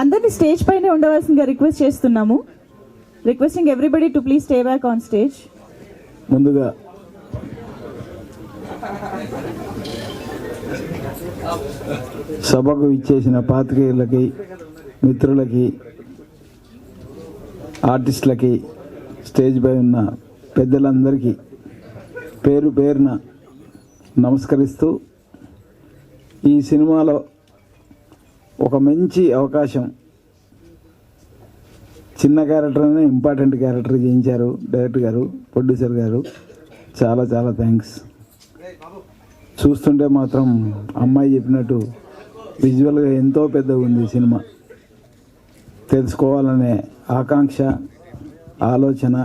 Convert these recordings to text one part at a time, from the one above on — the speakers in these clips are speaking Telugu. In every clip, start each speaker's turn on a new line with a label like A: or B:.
A: అందరినీ స్టేజ్ పైనే ఉండవలసిందిగా రిక్వెస్ట్ చేస్తున్నాము. Requesting everybody to please stay back on stage.
B: ముందుగా సభకు ఇచ్చేసిన పాత్రికేయులకి, మిత్రులకి, ఆర్టిస్టులకి, స్టేజ్ పై ఉన్న పెద్దలందరికీ పేరు పేరున నమస్కరిస్తూ, ఈ సినిమాలో ఒక మంచి అవకాశం, చిన్న క్యారెక్టర్ అనే ఇంపార్టెంట్ క్యారెక్టర్ చేయించారు డైరెక్టర్ గారు, ప్రొడ్యూసర్ గారు. చాలా చాలా థ్యాంక్స్. చూస్తుంటే మాత్రం అమ్మాయి చెప్పినట్టు విజువల్గా ఎంతో పెద్దగా ఉంది సినిమా. తెలుసుకోవాలనే ఆకాంక్ష, ఆలోచన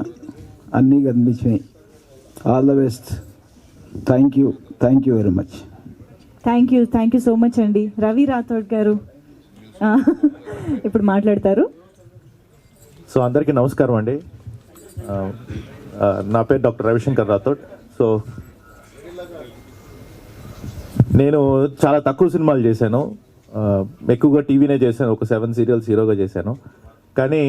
B: అన్నీ కనిపించినాయి. All the best. Thank you very much.
A: Thank you so much అండి. రవి రాథోడ్ గారు ఇప్పుడు మాట్లాడతారు.
C: సో అందరికీ నమస్కారం అండి. నా పేరు డాక్టర్ రవిశంకర్ రాథోడ్. సో నేను చాలా తక్కువ సినిమాలు చేశాను, ఎక్కువగా టీవీనే చేశాను. ఒక 7 సీరియల్స్ హీరోగా చేశాను. కానీ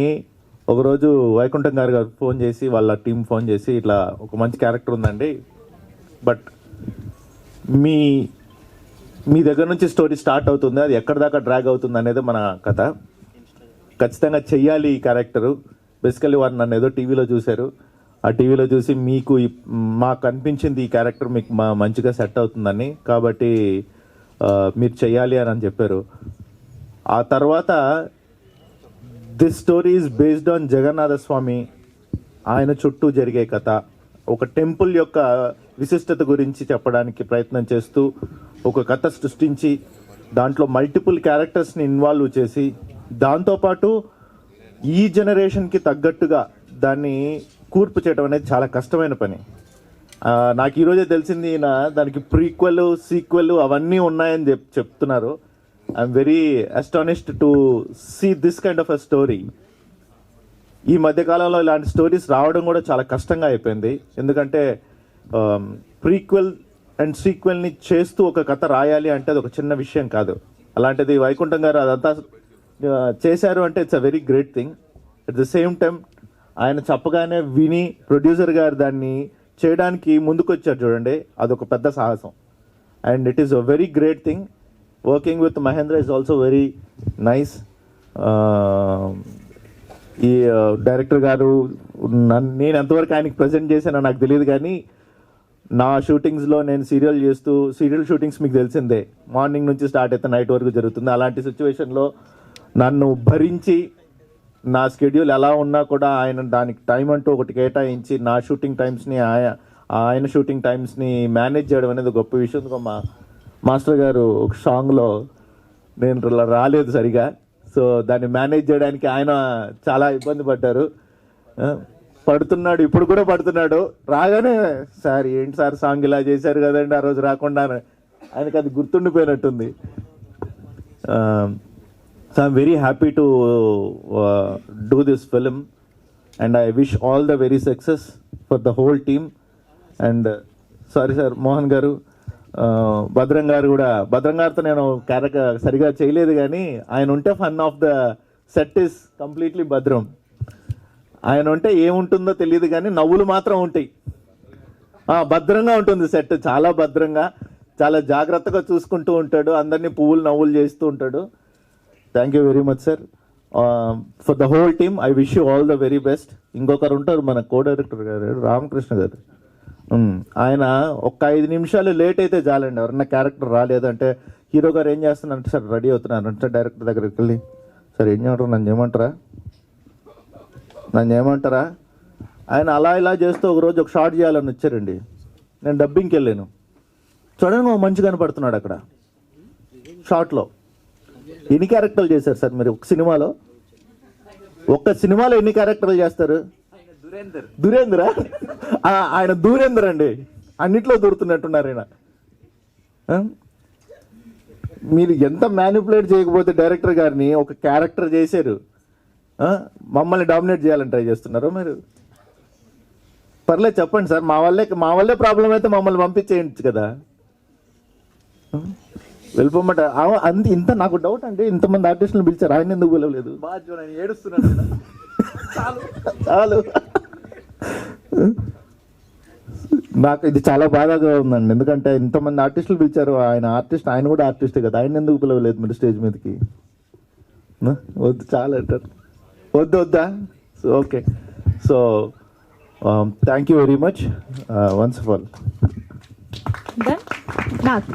C: ఒకరోజు వైకుంఠం గారు ఫోన్ చేసి, వాళ్ళ టీం ఫోన్ చేసి, ఇట్లా ఒక మంచి క్యారెక్టర్ ఉందండి, బట్ మీ దగ్గర నుంచి స్టోరీ స్టార్ట్ అవుతుంది, అది ఎక్కడి దాకా డ్రాగ్ అవుతుంది అనేది మన కథ. ఖచ్చితంగా చెయ్యాలి ఈ క్యారెక్టరు. బేసికల్లీ వారు నన్ను ఏదో టీవీలో చూశారు, ఆ టీవీలో చూసి మీకు మాకు అనిపించింది ఈ క్యారెక్టర్ మీకు మంచిగా సెట్ అవుతుందని, కాబట్టి మీరు చెయ్యాలి అని చెప్పారు. ఆ తర్వాత this story is based on Jagannatha Swami, ఆయన చుట్టూ జరిగే కథ. ఒక టెంపుల్ యొక్క విశిష్టత గురించి చెప్పడానికి ప్రయత్నం చేస్తూ ఒక కథ సృష్టించి, దాంట్లో మల్టిపుల్ క్యారెక్టర్స్ని ఇన్వాల్వ్ చేసి, దాంతోపాటు ఈ జనరేషన్కి తగ్గట్టుగా దాన్ని కూర్పు చేయడం అనేది చాలా కష్టమైన పని. నాకు ఈరోజే తెలిసింది, దానికి ప్రీక్వెల్, సీక్వెల్ అవన్నీ ఉన్నాయని చెప్తున్నారు. I am very astonished to see this kind of a story. ఈ మధ్యకాలంలో ఇలాంటి స్టోరీస్ రావడం కూడా చాలా కష్టంగా అయిపోయింది. ఎందుకంటే ప్రీక్వెల్ అండ్ సీక్వెల్ని చేస్తూ ఒక కథ రాయాలి అంటే అది ఒక చిన్న విషయం కాదు. అలాంటిది వైకుంఠం గారు అదంతా చేశారు అంటే it's a very great thing. At the same time ఆయన చెప్పగానే విని ప్రొడ్యూసర్ గారు దాన్ని చేయడానికి ముందుకొచ్చారు చూడండి, అదొక పెద్ద సాహసం. And it is a very great thing. Working with Mahendra is also very nice. ఈ డైరెక్టర్ గారు నేను ఎంతవరకు ఆయనకి ప్రజెంట్ చేశానో నాకు తెలియదు, కానీ నా షూటింగ్స్లో నేను సీరియల్ షూటింగ్స్ మీకు తెలిసిందే, మార్నింగ్ నుంచి స్టార్ట్ అయితే నైట్ వరకు జరుగుతుంది. అలాంటి సిచ్యువేషన్లో నన్ను భరించి, నా స్కెడ్యూల్ ఎలా ఉన్నా కూడా ఆయన దానికి టైం అంటూ ఒకటి కేటాయించి, నా షూటింగ్ టైమ్స్ని ఆయన షూటింగ్ టైమ్స్ని మేనేజ్ చేయడం అనేది గొప్ప విషయం. మా మాస్టర్ గారు ఒక సాంగ్లో నేను రాలేదు సరిగా, సో దాన్ని మేనేజ్ చేయడానికి ఆయన చాలా ఇబ్బంది పడుతున్నాడు, ఇప్పుడు కూడా పడుతున్నాడు. రాగానే సార్ ఏంటి సార్ సాంగ్ ఇలా చేశారు కదండి ఆ రోజు రాకుండా, ఆయనకు అది గుర్తుండిపోయినట్టుంది. So I'm very happy to do this film and I wish all the very success for the whole team. And sorry sir, Mohan garu, Bhadram గారు కూడా, భద్రం గారితో నేను క్యారెక్టర్ సరిగా చేయలేదు, కానీ ఆయన ఉంటే fun of the set is completely భద్రం. ఆయన ఉంటే ఏముంటుందో తెలియదు కానీ నవ్వులు మాత్రం ఉంటాయి. భద్రంగా ఉంటుంది సెట్, చాలా భద్రంగా, చాలా జాగ్రత్తగా చూసుకుంటూ ఉంటాడు, అందరినీ పువ్వులు నవ్వులు చేస్తూ ఉంటాడు. Thank you very much sir. For the whole team I wish you all the very best. ఇంకొకరు ఉంటారు మన కో డైరెక్టర్ గారు, రామకృష్ణ గారు. ఆయన ఒక్క 5 నిమిషాలు లేట్ అయితే చాలండి, ఎవరన్నా క్యారెక్టర్ రాలేదు అంటే హీరో గారు ఏం చేస్తున్నారంటే, సార్ రెడీ అవుతున్నారు అంటే డైరెక్టర్ దగ్గరికి వెళ్ళి, సార్ ఏం చేయమంటారు, నన్ను చేయమంటారా ఆయన అలా ఇలా చేస్తూ ఒకరోజు ఒక షార్ట్ చేయాలని వచ్చారండి. నేను డబ్బింగ్కి వెళ్ళాను, సడన్గా మంచి కనపడుతున్నాడు అక్కడ షార్ట్లో. ఎన్ని క్యారెక్టర్లు చేశారు సార్ మీరు ఒక్క సినిమాలో ఎన్ని క్యారెక్టర్లు చేస్తారు? దురేంద్ర ఆయన దురేంద్ర అండి, అన్నిట్లో దూరుతున్నట్టున్నారు ఆయన. మీరు ఎంత మ్యానిపులేట్ చేయకపోతే డైరెక్టర్ గారిని ఒక క్యారెక్టర్ చేశారు, మమ్మల్ని డామినేట్ చేయాలని ట్రై చేస్తున్నారు మీరు. పర్లేదు చెప్పండి సార్, మా వల్లే ప్రాబ్లం అయితే మమ్మల్ని పంపించేయచ్చు కదా. వెళ్ళిపోమంట అంత ఇంత నాకు డౌట్ అంటే ఇంతమంది ఆర్టిస్టులు పిలిచారు ఆయన ఎందుకు పిలవలేదు చాలు నాకు ఇది చాలా బాధగా ఉందండి, ఎందుకంటే ఇంతమంది ఆర్టిస్టులు పిలిచారు, ఆయన కూడా ఆర్టిస్టే కదా, ఆయన ఎందుకు పిలవలేదు మీరు స్టేజ్ మీదకి? వద్దు చాలా అంటారు, వద్దా? So okay, so thank you very much once of all.
A: Done? నాకు